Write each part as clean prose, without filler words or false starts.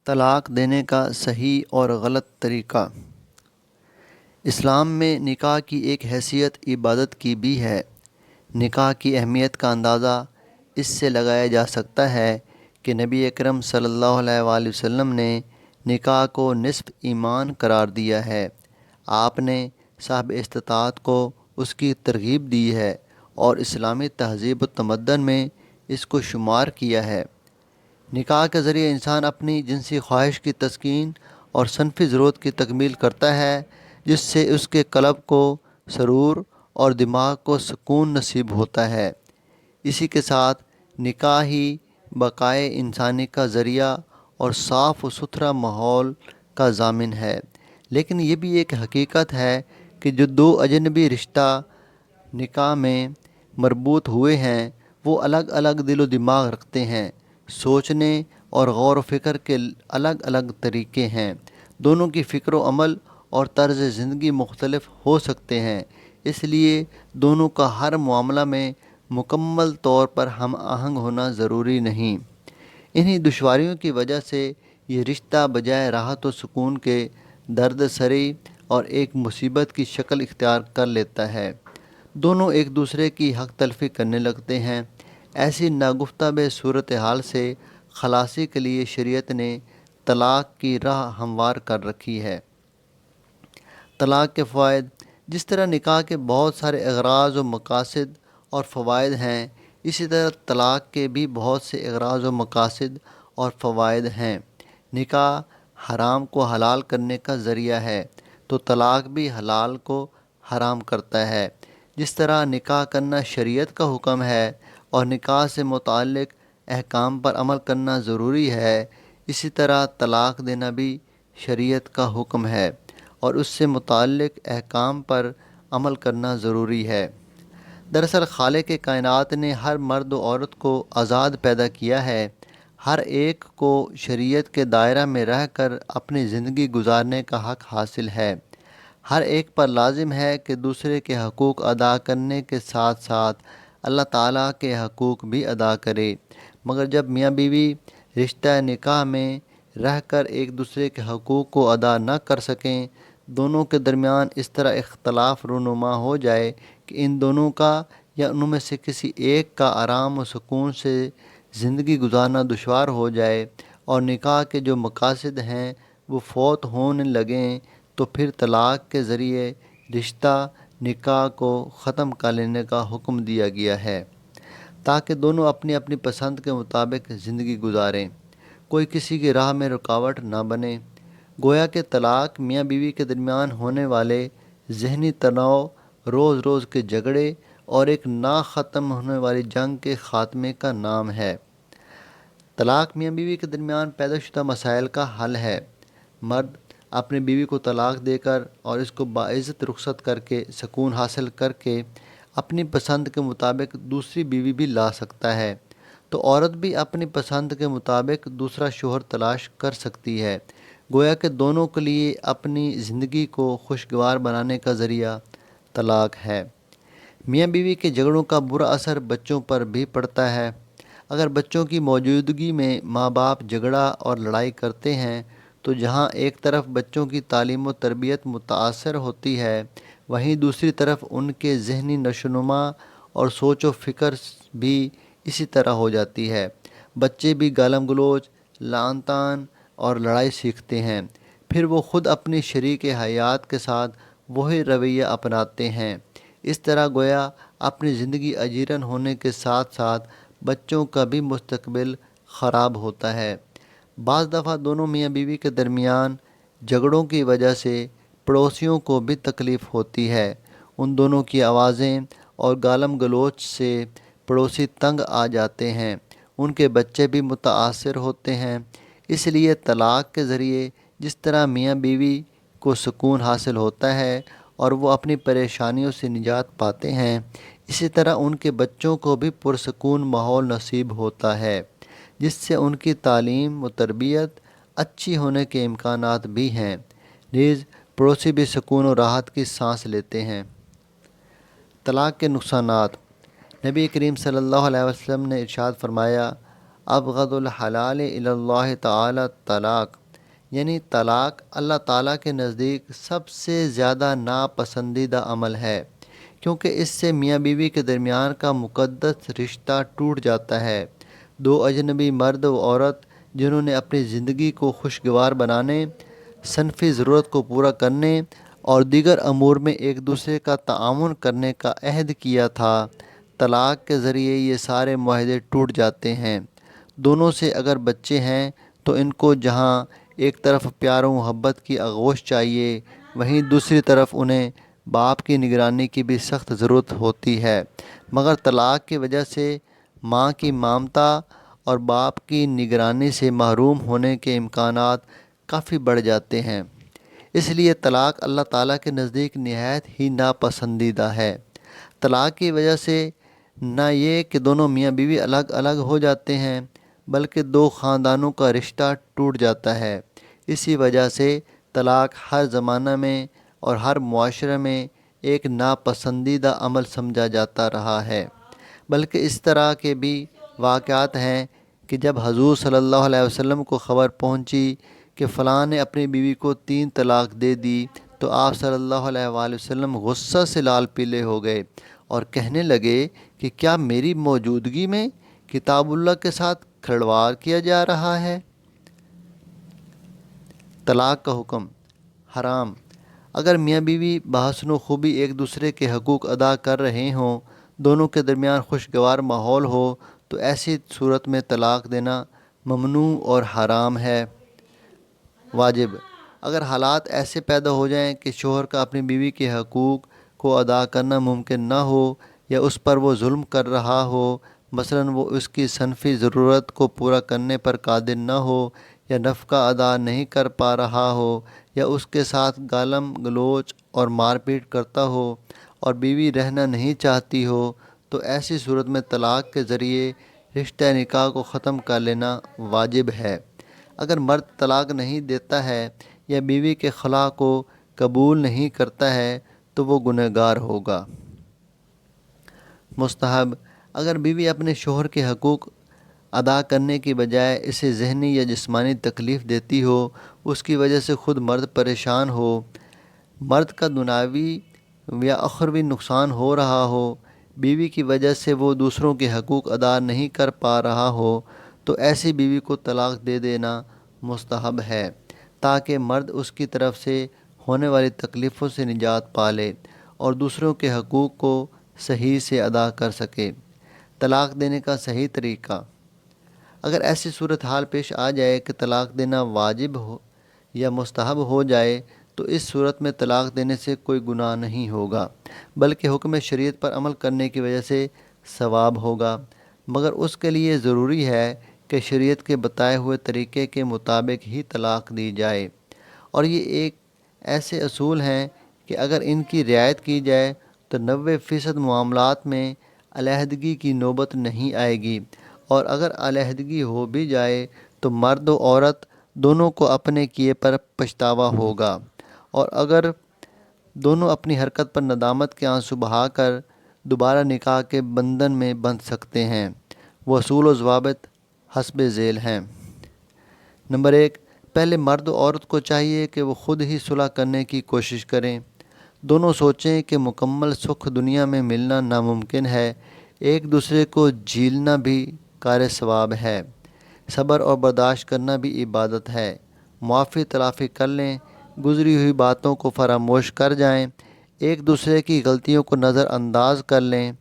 طلاق دینے کا صحیح اور غلط طریقہ۔ اسلام میں نکاح کی ایک حیثیت عبادت کی بھی ہے۔ نکاح کی اہمیت کا اندازہ اس سے لگایا جا سکتا ہے کہ نبی اکرم صلی اللہ علیہ وآلہ وسلم نے نکاح کو نصف ایمان قرار دیا ہے۔ آپ نے صاحب استطاعت کو اس کی ترغیب دی ہے اور اسلامی تہذیب و تمدن میں اس کو شمار کیا ہے۔ نکاح کے ذریعے انسان اپنی جنسی خواہش کی تسکین اور صنفی ضرورت کی تکمیل کرتا ہے، جس سے اس کے قلب کو سرور اور دماغ کو سکون نصیب ہوتا ہے۔ اسی کے ساتھ نکاح ہی بقائے انسانی کا ذریعہ اور صاف و ستھرا ماحول کا ضامن ہے۔ لیکن یہ بھی ایک حقیقت ہے کہ جو دو اجنبی رشتہ نکاح میں مربوط ہوئے ہیں وہ الگ الگ دل و دماغ رکھتے ہیں، سوچنے اور غور و فکر کے الگ الگ طریقے ہیں، دونوں کی فکر و عمل اور طرز زندگی مختلف ہو سکتے ہیں، اس لیے دونوں کا ہر معاملہ میں مکمل طور پر ہم آہنگ ہونا ضروری نہیں۔ انہی دشواریوں کی وجہ سے یہ رشتہ بجائے راحت و سکون کے درد سری اور ایک مصیبت کی شکل اختیار کر لیتا ہے۔ دونوں ایک دوسرے کی حق تلفی کرنے لگتے ہیں۔ ایسی ناگفتہ بے صورتحال سے خلاصی کے لیے شریعت نے طلاق کی راہ ہموار کر رکھی ہے۔ طلاق کے فوائد۔ جس طرح نکاح کے بہت سارے اغراض و مقاصد اور فوائد ہیں، اسی طرح طلاق کے بھی بہت سے اغراض و مقاصد اور فوائد ہیں۔ نکاح حرام کو حلال کرنے کا ذریعہ ہے تو طلاق بھی حلال کو حرام کرتا ہے۔ جس طرح نکاح کرنا شریعت کا حکم ہے اور نکاح سے متعلق احکام پر عمل کرنا ضروری ہے، اسی طرح طلاق دینا بھی شریعت کا حکم ہے اور اس سے متعلق احکام پر عمل کرنا ضروری ہے۔ دراصل خالق کائنات نے ہر مرد و عورت کو آزاد پیدا کیا ہے۔ ہر ایک کو شریعت کے دائرہ میں رہ کر اپنی زندگی گزارنے کا حق حاصل ہے۔ ہر ایک پر لازم ہے کہ دوسرے کے حقوق ادا کرنے کے ساتھ ساتھ اللہ تعالیٰ کے حقوق بھی ادا کرے، مگر جب میاں بیوی رشتہ نکاح میں رہ کر ایک دوسرے کے حقوق کو ادا نہ کر سکیں، دونوں کے درمیان اس طرح اختلاف رونما ہو جائے کہ ان دونوں کا یا ان میں سے کسی ایک کا آرام و سکون سے زندگی گزارنا دشوار ہو جائے اور نکاح کے جو مقاصد ہیں وہ فوت ہونے لگیں، تو پھر طلاق کے ذریعے رشتہ نکاح کو ختم کر لینے کا حکم دیا گیا ہے تاکہ دونوں اپنی اپنی پسند کے مطابق زندگی گزاریں، کوئی کسی کی راہ میں رکاوٹ نہ بنے۔ گویا کہ طلاق میاں بیوی کے درمیان ہونے والے ذہنی تناؤ، روز روز کے جھگڑے اور ایک نہ ختم ہونے والی جنگ کے خاتمے کا نام ہے۔ طلاق میاں بیوی کے درمیان پیدا شدہ مسائل کا حل ہے۔ مرد اپنی بیوی کو طلاق دے کر اور اس کو باعزت رخصت کر کے سکون حاصل کر کے اپنی پسند کے مطابق دوسری بیوی بھی لا سکتا ہے، تو عورت بھی اپنی پسند کے مطابق دوسرا شوہر تلاش کر سکتی ہے۔ گویا کہ دونوں کے لیے اپنی زندگی کو خوشگوار بنانے کا ذریعہ طلاق ہے۔ میاں بیوی کے جھگڑوں کا برا اثر بچوں پر بھی پڑتا ہے۔ اگر بچوں کی موجودگی میں ماں باپ جھگڑا اور لڑائی کرتے ہیں تو جہاں ایک طرف بچوں کی تعلیم و تربیت متاثر ہوتی ہے، وہیں دوسری طرف ان کے ذہنی نشوونما اور سوچ و فکر بھی اسی طرح ہو جاتی ہے۔ بچے بھی گالم گلوچ، لعن طعن اور لڑائی سیکھتے ہیں، پھر وہ خود اپنی شریک حیات کے ساتھ وہی رویہ اپناتے ہیں۔ اس طرح گویا اپنی زندگی اجیرن ہونے کے ساتھ ساتھ بچوں کا بھی مستقبل خراب ہوتا ہے۔ بعض دفعہ دونوں میاں بیوی کے درمیان جھگڑوں کی وجہ سے پڑوسیوں کو بھی تکلیف ہوتی ہے۔ ان دونوں کی آوازیں اور گالم گلوچ سے پڑوسی تنگ آ جاتے ہیں، ان کے بچے بھی متاثر ہوتے ہیں۔ اس لیے طلاق کے ذریعے جس طرح میاں بیوی کو سکون حاصل ہوتا ہے اور وہ اپنی پریشانیوں سے نجات پاتے ہیں، اسی طرح ان کے بچوں کو بھی پرسکون ماحول نصیب ہوتا ہے، جس سے ان کی تعلیم و تربیت اچھی ہونے کے امکانات بھی ہیں، نیز پڑوسی بھی سکون و راحت کی سانس لیتے ہیں۔ طلاق کے نقصانات۔ نبی کریم صلی اللہ علیہ وسلم نے ارشاد فرمایا، ابغض الحلال الی اللہ تعالی طلاق، یعنی طلاق اللہ تعالیٰ کے نزدیک سب سے زیادہ ناپسندیدہ عمل ہے، کیونکہ اس سے میاں بیوی کے درمیان کا مقدس رشتہ ٹوٹ جاتا ہے۔ دو اجنبی مرد و عورت جنہوں نے اپنی زندگی کو خوشگوار بنانے، صنفی ضرورت کو پورا کرنے اور دیگر امور میں ایک دوسرے کا تعاون کرنے کا عہد کیا تھا، طلاق کے ذریعے یہ سارے معاہدے ٹوٹ جاتے ہیں۔ دونوں سے اگر بچے ہیں تو ان کو جہاں ایک طرف پیار و محبت کی آغوش چاہیے، وہیں دوسری طرف انہیں باپ کی نگرانی کی بھی سخت ضرورت ہوتی ہے، مگر طلاق کی وجہ سے ماں کی ممتا اور باپ کی نگرانی سے محروم ہونے کے امکانات کافی بڑھ جاتے ہیں۔ اس لیے طلاق اللہ تعالیٰ کے نزدیک نہایت ہی ناپسندیدہ ہے۔ طلاق کی وجہ سے نہ یہ کہ دونوں میاں بیوی الگ الگ ہو جاتے ہیں، بلکہ دو خاندانوں کا رشتہ ٹوٹ جاتا ہے۔ اسی وجہ سے طلاق ہر زمانہ میں اور ہر معاشرے میں ایک ناپسندیدہ عمل سمجھا جاتا رہا ہے۔ بلکہ اس طرح کے بھی واقعات ہیں کہ جب حضور صلی اللہ علیہ وسلم کو خبر پہنچی کہ فلاں نے اپنی بیوی کو 3 طلاق دے دی، تو آپ صلی اللہ علیہ وآلہ وسلم غصہ سے لال پیلے ہو گئے اور کہنے لگے کہ کیا میری موجودگی میں کتاب اللہ کے ساتھ کھلواڑ کیا جا رہا ہے؟ طلاق کا حکم حرام۔ اگر میاں بیوی بحسن و خوبی ایک دوسرے کے حقوق ادا کر رہے ہوں، دونوں کے درمیان خوشگوار ماحول ہو، تو ایسی صورت میں طلاق دینا ممنوع اور حرام ہے۔ واجب، اگر حالات ایسے پیدا ہو جائیں کہ شوہر کا اپنی بیوی کے حقوق کو ادا کرنا ممکن نہ ہو یا اس پر وہ ظلم کر رہا ہو، مثلاً وہ اس کی صنفی ضرورت کو پورا کرنے پر قادر نہ ہو یا نفقہ ادا نہیں کر پا رہا ہو یا اس کے ساتھ گالم گلوچ اور مار پیٹ کرتا ہو اور بیوی رہنا نہیں چاہتی ہو، تو ایسی صورت میں طلاق کے ذریعے رشتہ نکاح کو ختم کر لینا واجب ہے۔ اگر مرد طلاق نہیں دیتا ہے یا بیوی کے خلا کو قبول نہیں کرتا ہے تو وہ گنہگار ہوگا۔ مستحب، اگر بیوی اپنے شوہر کے حقوق ادا کرنے کی بجائے اسے ذہنی یا جسمانی تکلیف دیتی ہو، اس کی وجہ سے خود مرد پریشان ہو، مرد کا دنیاوی یا اخروی نقصان ہو رہا ہو، بیوی کی وجہ سے وہ دوسروں کے حقوق ادا نہیں کر پا رہا ہو، تو ایسی بیوی کو طلاق دے دینا مستحب ہے، تاکہ مرد اس کی طرف سے ہونے والی تکلیفوں سے نجات پا لے اور دوسروں کے حقوق کو صحیح سے ادا کر سکے۔ طلاق دینے کا صحیح طریقہ، اگر ایسی صورتحال پیش آ جائے کہ طلاق دینا واجب ہو یا مستحب ہو جائے، تو اس صورت میں طلاق دینے سے کوئی گناہ نہیں ہوگا، بلکہ حکم شریعت پر عمل کرنے کی وجہ سے ثواب ہوگا، مگر اس کے لیے ضروری ہے کہ شریعت کے بتائے ہوئے طریقے کے مطابق ہی طلاق دی جائے، اور یہ ایک ایسے اصول ہیں کہ اگر ان کی رعایت کی جائے تو 90% معاملات میں علیحدگی کی نوبت نہیں آئے گی، اور اگر علیحدگی ہو بھی جائے تو مرد و عورت دونوں کو اپنے کیے پر پچھتاوا ہوگا، اور اگر دونوں اپنی حرکت پر ندامت کے آنسو بہا کر دوبارہ نکاح کے بندھن میں بندھ سکتے ہیں۔ وہ اصول و ضوابط حسب ذیل ہیں۔ نمبر 1، پہلے مرد و عورت کو چاہیے کہ وہ خود ہی صلح کرنے کی کوشش کریں۔ دونوں سوچیں کہ مکمل سکھ دنیا میں ملنا ناممکن ہے، ایک دوسرے کو جھیلنا بھی کار ثواب ہے، صبر اور برداشت کرنا بھی عبادت ہے۔ معافی تلافی کر لیں، گزری ہوئی باتوں کو فراموش کر جائیں، ایک دوسرے کی غلطیوں کو نظر انداز کر لیں،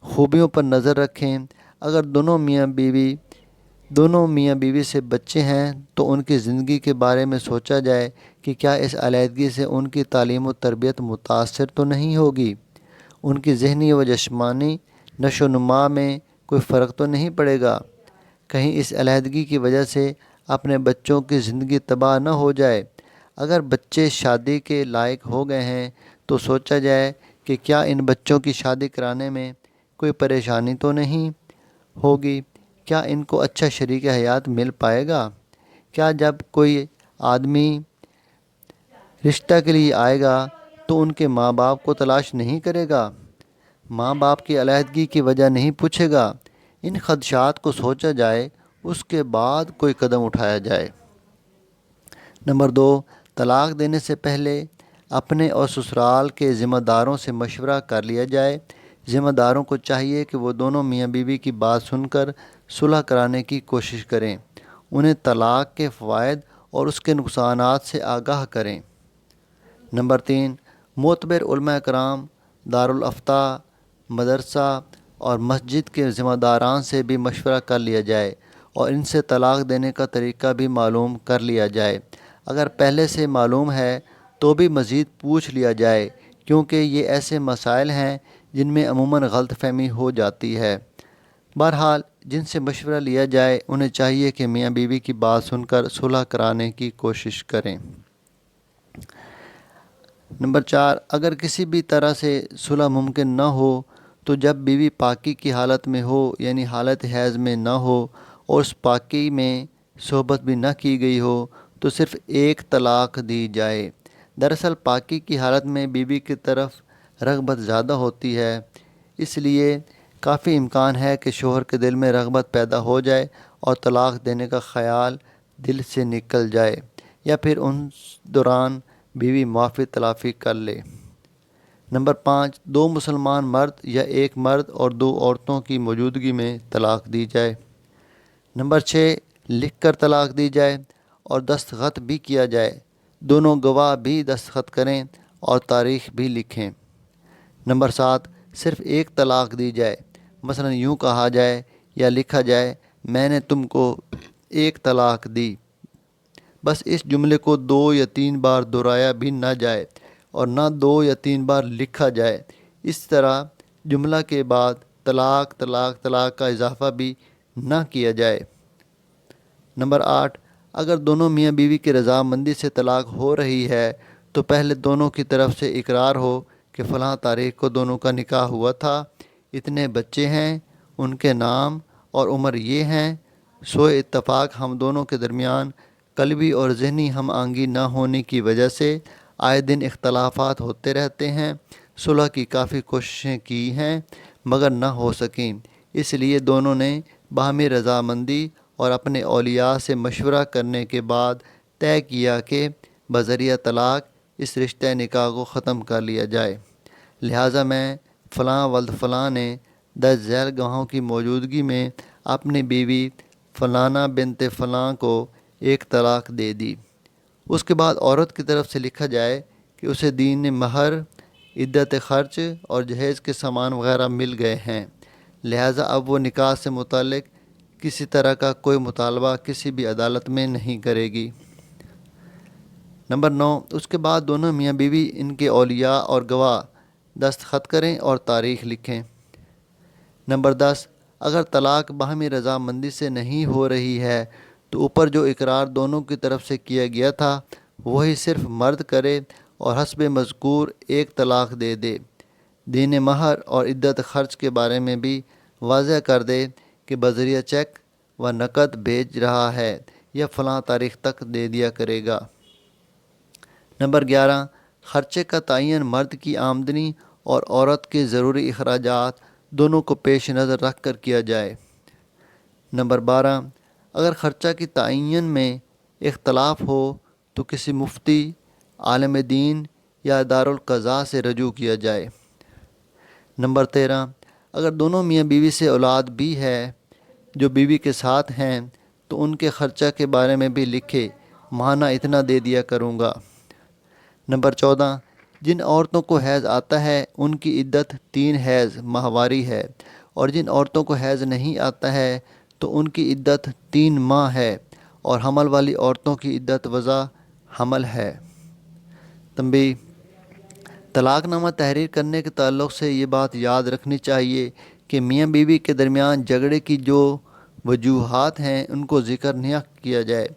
خوبیوں پر نظر رکھیں۔ اگر دونوں میاں بیوی سے بچے ہیں تو ان کی زندگی کے بارے میں سوچا جائے کہ کیا اس علیحدگی سے ان کی تعلیم و تربیت متاثر تو نہیں ہوگی، ان کی ذہنی و جسمانی نشو و نما میں کوئی فرق تو نہیں پڑے گا، کہیں اس علیحدگی کی وجہ سے اپنے بچوں کی زندگی تباہ نہ ہو جائے۔ اگر بچے شادی کے لائق ہو گئے ہیں تو سوچا جائے کہ کیا ان بچوں کی شادی کرانے میں کوئی پریشانی تو نہیں ہوگی، کیا ان کو اچھا شریک حیات مل پائے گا، کیا جب کوئی آدمی رشتہ کے لیے آئے گا تو ان کے ماں باپ کو تلاش نہیں کرے گا، ماں باپ کی علیحدگی کی وجہ نہیں پوچھے گا۔ ان خدشات کو سوچا جائے اس کے بعد کوئی قدم اٹھایا جائے۔ نمبر 2، طلاق دینے سے پہلے اپنے اور سسرال کے ذمہ داروں سے مشورہ کر لیا جائے۔ ذمہ داروں کو چاہیے کہ وہ دونوں میاں بیوی کی بات سن کر صلح کرانے کی کوشش کریں، انہیں طلاق کے فوائد اور اس کے نقصانات سے آگاہ کریں۔ نمبر 3، معتبر علماء کرام، دارالافتاء، مدرسہ اور مسجد کے ذمہ داران سے بھی مشورہ کر لیا جائے اور ان سے طلاق دینے کا طریقہ بھی معلوم کر لیا جائے۔ اگر پہلے سے معلوم ہے تو بھی مزید پوچھ لیا جائے، کیونکہ یہ ایسے مسائل ہیں جن میں عموماً غلط فہمی ہو جاتی ہے۔ بہرحال جن سے مشورہ لیا جائے انہیں چاہیے کہ میاں بیوی کی بات سن کر صلح کرانے کی کوشش کریں۔ نمبر 4، اگر کسی بھی طرح سے صلح ممکن نہ ہو تو جب بیوی پاکی کی حالت میں ہو، یعنی حالت حیض میں نہ ہو اور اس پاکی میں صحبت بھی نہ کی گئی ہو، تو صرف ایک طلاق دی جائے۔ دراصل پاکی کی حالت میں بیوی کی طرف رغبت زیادہ ہوتی ہے، اس لیے کافی امکان ہے کہ شوہر کے دل میں رغبت پیدا ہو جائے اور طلاق دینے کا خیال دل سے نکل جائے، یا پھر ان دوران بیوی معافی تلافی کر لے۔ نمبر 5، 2 مسلمان مرد یا ایک مرد اور 2 عورتوں کی موجودگی میں طلاق دی جائے۔ نمبر 6، لکھ کر طلاق دی جائے اور دستخط بھی کیا جائے، دونوں گواہ بھی دستخط کریں اور تاریخ بھی لکھیں۔ نمبر 7، صرف ایک طلاق دی جائے، مثلا یوں کہا جائے یا لکھا جائے، میں نے تم کو ایک طلاق دی۔ بس اس جملے کو 2 یا 3 بار دہرایا بھی نہ جائے اور نہ 2 یا 3 بار لکھا جائے۔ اس طرح جملہ کے بعد طلاق طلاق طلاق کا اضافہ بھی نہ کیا جائے۔ نمبر 8، اگر دونوں میاں بیوی کی رضامندی سے طلاق ہو رہی ہے تو پہلے دونوں کی طرف سے اقرار ہو کہ فلاں تاریخ کو دونوں کا نکاح ہوا تھا، اتنے بچے ہیں، ان کے نام اور عمر یہ ہیں، سوئے اتفاق ہم دونوں کے درمیان قلبی اور ذہنی ہم آہنگی نہ ہونے کی وجہ سے آئے دن اختلافات ہوتے رہتے ہیں، صلح کی کافی کوششیں کی ہیں مگر نہ ہو سکیں، اس لیے دونوں نے باہمی رضامندی اور اپنے اولیاء سے مشورہ کرنے کے بعد طے کیا کہ بذریعہ طلاق اس رشتہ نکاح کو ختم کر لیا جائے، لہٰذا میں فلاں ولد فلاں نے درج ذیل گواہوں کی موجودگی میں اپنی بیوی فلانہ بنت فلاں کو ایک طلاق دے دی۔ اس کے بعد عورت کی طرف سے لکھا جائے کہ اسے دین مہر، عدت خرچ اور جہیز کے سامان وغیرہ مل گئے ہیں، لہٰذا اب وہ نکاح سے متعلق کسی طرح کا کوئی مطالبہ کسی بھی عدالت میں نہیں کرے گی۔ نمبر 9، اس کے بعد دونوں میاں بیوی ان کے اولیاء اور گواہ دستخط کریں اور تاریخ لکھیں۔ نمبر 10، اگر طلاق باہمی رضامندی سے نہیں ہو رہی ہے تو اوپر جو اقرار دونوں کی طرف سے کیا گیا تھا وہی صرف مرد کرے اور حسب مذکور ایک طلاق دے دے، دین مہر اور عدت خرچ کے بارے میں بھی واضح کر دے کہ بذریعہ چیک و نقد بھیج رہا ہے یا فلاں تاریخ تک دے دیا کرے گا۔ نمبر 11، خرچے کا تعین مرد کی آمدنی اور عورت کے ضروری اخراجات دونوں کو پیش نظر رکھ کر کیا جائے۔ نمبر 12، اگر خرچہ کی تعین میں اختلاف ہو تو کسی مفتی، عالم دین یا دارالقضاء سے رجوع کیا جائے۔ نمبر 13، اگر دونوں میاں بیوی سے اولاد بھی ہے جو بیوی کے ساتھ ہیں تو ان کے خرچہ کے بارے میں بھی لکھے، ماہانہ اتنا دے دیا کروں گا۔ نمبر 14، جن عورتوں کو حیض آتا ہے ان کی عدت 3 حیض ماہواری ہے، اور جن عورتوں کو حیض نہیں آتا ہے تو ان کی عدت 3 ماہ ہے، اور حمل والی عورتوں کی عدت وضع حمل ہے۔ تنبیہ: طلاق نامہ تحریر کرنے کے تعلق سے یہ بات یاد رکھنی چاہیے کہ میاں بیوی کے درمیان جھگڑے کی جو وجوہات ہیں ان کو ذکر نہ کیا جائے،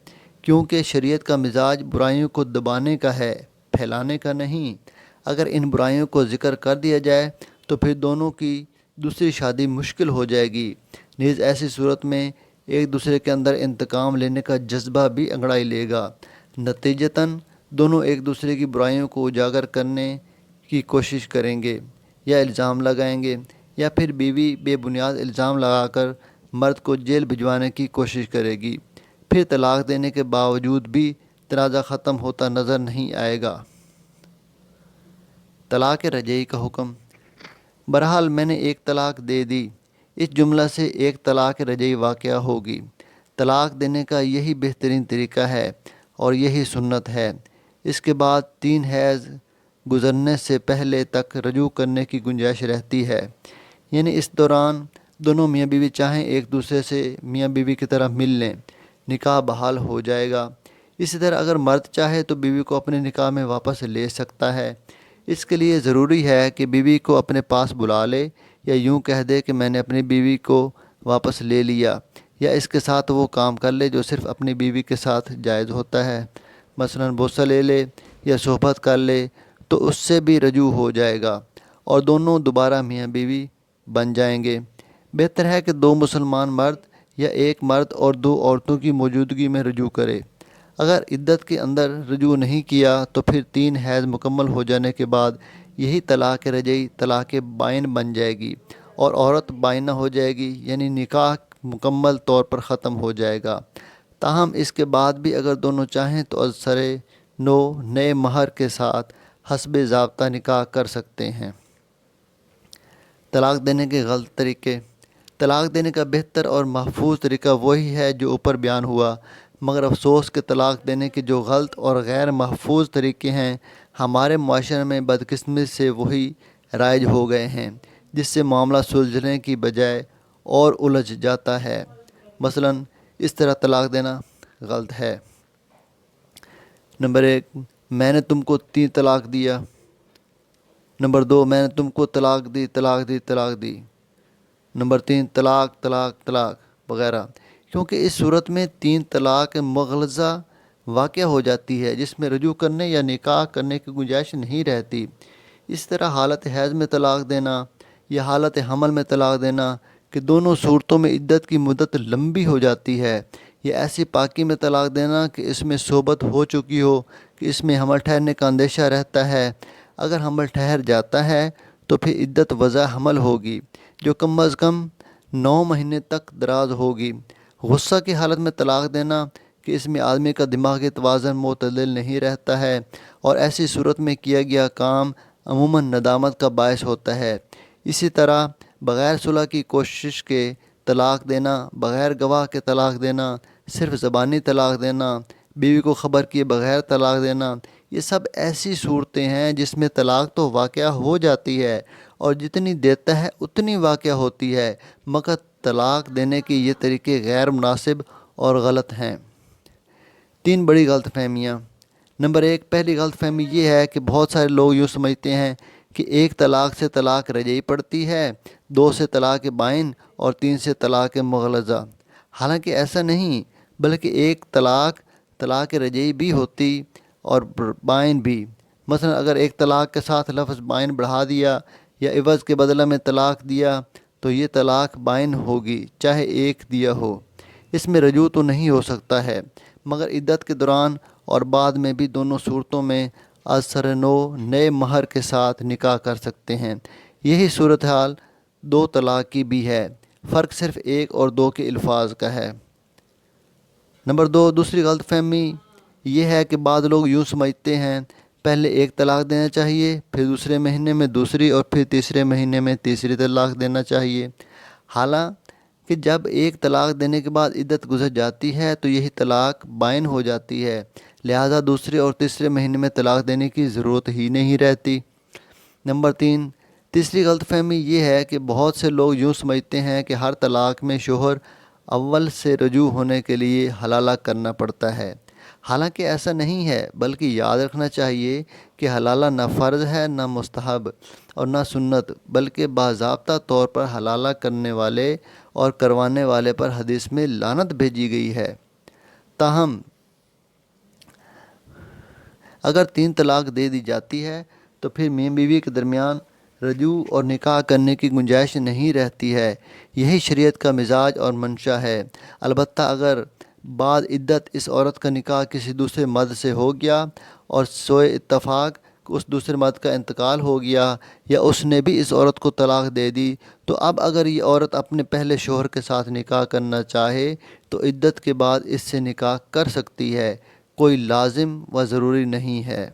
کیونکہ شریعت کا مزاج برائیوں کو دبانے کا ہے، پھیلانے کا نہیں۔ اگر ان برائیوں کو ذکر کر دیا جائے تو پھر دونوں کی دوسری شادی مشکل ہو جائے گی، نیز ایسی صورت میں ایک دوسرے کے اندر انتقام لینے کا جذبہ بھی انگڑائی لے گا، نتیجتاً دونوں ایک دوسرے کی برائیوں کو اجاگر کرنے کی کوشش کریں گے یا الزام لگائیں گے، یا پھر بیوی بے بنیاد الزام لگا کر مرد کو جیل بھجوانے کی کوشش کرے گی، پھر طلاق دینے کے باوجود بھی تنازع ختم ہوتا نظر نہیں آئے گا۔ طلاق رجعی کا حکم۔ بہرحال میں نے ایک طلاق دے دی، اس جملہ سے ایک طلاق رجعی واقع ہوگی۔ طلاق دینے کا یہی بہترین طریقہ ہے اور یہی سنت ہے۔ اس کے بعد 3 حیض گزرنے سے پہلے تک رجوع کرنے کی گنجائش رہتی ہے، یعنی اس دوران دونوں میاں بیوی چاہیں ایک دوسرے سے میاں بیوی کی طرح مل لیں، نکاح بحال ہو جائے گا۔ اسی طرح اگر مرد چاہے تو بیوی کو اپنے نکاح میں واپس لے سکتا ہے۔ اس کے لیے ضروری ہے کہ بیوی کو اپنے پاس بلا لے، یا یوں کہہ دے کہ میں نے اپنی بیوی کو واپس لے لیا، یا اس کے ساتھ وہ کام کر لے جو صرف اپنی بیوی کے ساتھ جائز ہوتا ہے، مثلا بوسہ لے لے یا صحبت کر لے، تو اس سے بھی رجوع ہو جائے گا اور دونوں دوبارہ میاں بیوی بن جائیں گے۔ بہتر ہے کہ 2 مسلمان مرد یا ایک مرد اور 2 عورتوں کی موجودگی میں رجوع کرے۔ اگر عدت کے اندر رجوع نہیں کیا تو پھر 3 حیض مکمل ہو جانے کے بعد یہی طلاق رجعی طلاق بائن بن جائے گی اور عورت بائنہ ہو جائے گی، یعنی نکاح مکمل طور پر ختم ہو جائے گا۔ تاہم اس کے بعد بھی اگر دونوں چاہیں تو از سر نو نئے مہر کے ساتھ حسب ضابطہ نکاح کر سکتے ہیں۔ طلاق دینے کے غلط طریقے۔ طلاق دینے کا بہتر اور محفوظ طریقہ وہی ہے جو اوپر بیان ہوا، مگر افسوس کہ طلاق دینے کے جو غلط اور غیر محفوظ طریقے ہیں ہمارے معاشرے میں بدقسمتی سے وہی رائج ہو گئے ہیں، جس سے معاملہ سلجھنے کی بجائے اور الجھ جاتا ہے۔ مثلا اس طرح طلاق دینا غلط ہے۔ نمبر 1، میں نے تم کو 3 طلاق دیا۔ نمبر 2، میں نے تم کو طلاق دی۔ نمبر 3، طلاق طلاق طلاق وغیرہ، کیونکہ اس صورت میں 3 طلاق مغلظہ واقع ہو جاتی ہے جس میں رجوع کرنے یا نکاح کرنے کی گنجائش نہیں رہتی۔ اس طرح حالت حیض میں طلاق دینا یا حالت حمل میں طلاق دینا کہ دونوں صورتوں میں عدت کی مدت لمبی ہو جاتی ہے، یا ایسی پاکی میں طلاق دینا کہ اس میں صحبت ہو چکی ہو کہ اس میں حمل ٹھہرنے کا اندیشہ رہتا ہے۔ اگر حمل ٹھہر جاتا ہے تو پھر عدت وضع حمل ہوگی جو کم از کم 9 مہینے تک دراز ہوگی۔ غصہ کی حالت میں طلاق دینا کہ اس میں آدمی کا دماغی توازن معتدل نہیں رہتا ہے اور ایسی صورت میں کیا گیا کام عموماً ندامت کا باعث ہوتا ہے۔ اسی طرح بغیر صلح کی کوشش کے طلاق دینا، بغیر گواہ کے طلاق دینا، صرف زبانی طلاق دینا، بیوی کو خبر کیے بغیر طلاق دینا، یہ سب ایسی صورتیں ہیں جس میں طلاق تو واقع ہو جاتی ہے اور جتنی دیتا ہے اتنی واقع ہوتی ہے، مگر طلاق دینے کے یہ طریقے غیر مناسب اور غلط ہیں۔ 3 بڑی غلط فہمیاں۔ نمبر 1، پہلی غلط فہمی یہ ہے کہ بہت سارے لوگ یوں سمجھتے ہیں کہ 1 طلاق سے طلاق رجعی پڑتی ہے، 2 سے طلاق بائن اور 3 سے طلاق مغلظہ۔ حالانکہ ایسا نہیں، بلکہ 1 طلاق رجعی بھی ہوتی اور بائن بھی۔ مثلا اگر 1 طلاق کے ساتھ لفظ بائن بڑھا دیا یا عوض کے بدلہ میں طلاق دیا تو یہ طلاق بائن ہوگی، چاہے 1 دیا ہو۔ اس میں رجوع تو نہیں ہو سکتا ہے، مگر عدت کے دوران اور بعد میں بھی دونوں صورتوں میں از سر نو نئے مہر کے ساتھ نکاح کر سکتے ہیں۔ یہی صورتحال 2 طلاق کی بھی ہے، فرق صرف 1 اور 2 کے الفاظ کا ہے۔ نمبر 2، دوسری غلط فہمی یہ ہے کہ بعض لوگ یوں سمجھتے ہیں پہلے 1 طلاق دینا چاہیے، پھر دوسرے مہینے میں دوسری اور پھر تیسرے مہینے میں تیسری طلاق دینا چاہیے۔ حالانکہ جب 1 طلاق دینے کے بعد عدت گزر جاتی ہے تو یہی طلاق بائن ہو جاتی ہے، لہذا دوسرے اور تیسرے مہینے میں طلاق دینے کی ضرورت ہی نہیں رہتی۔ نمبر 3، تیسری غلط فہمی یہ ہے کہ بہت سے لوگ یوں سمجھتے ہیں کہ ہر طلاق میں شوہر اول سے رجوع ہونے کے لیے حلالہ کرنا پڑتا ہے۔ حالانکہ ایسا نہیں ہے، بلکہ یاد رکھنا چاہیے کہ حلالہ نہ فرض ہے، نہ مستحب اور نہ سنت، بلکہ باضابطہ طور پر حلالہ کرنے والے اور کروانے والے پر حدیث میں لعنت بھیجی گئی ہے۔ تاہم اگر 3 طلاق دے دی جاتی ہے تو پھر میاں بیوی کے درمیان رجوع اور نکاح کرنے کی گنجائش نہیں رہتی ہے۔ یہی شریعت کا مزاج اور منشا ہے۔ البتہ اگر بعد عدت اس عورت کا نکاح کسی دوسرے مرد سے ہو گیا اور سوئے اتفاق اس دوسرے مرد کا انتقال ہو گیا یا اس نے بھی اس عورت کو طلاق دے دی، تو اب اگر یہ عورت اپنے پہلے شوہر کے ساتھ نکاح کرنا چاہے تو عدت کے بعد اس سے نکاح کر سکتی ہے، کوئی لازم و ضروری نہیں ہے۔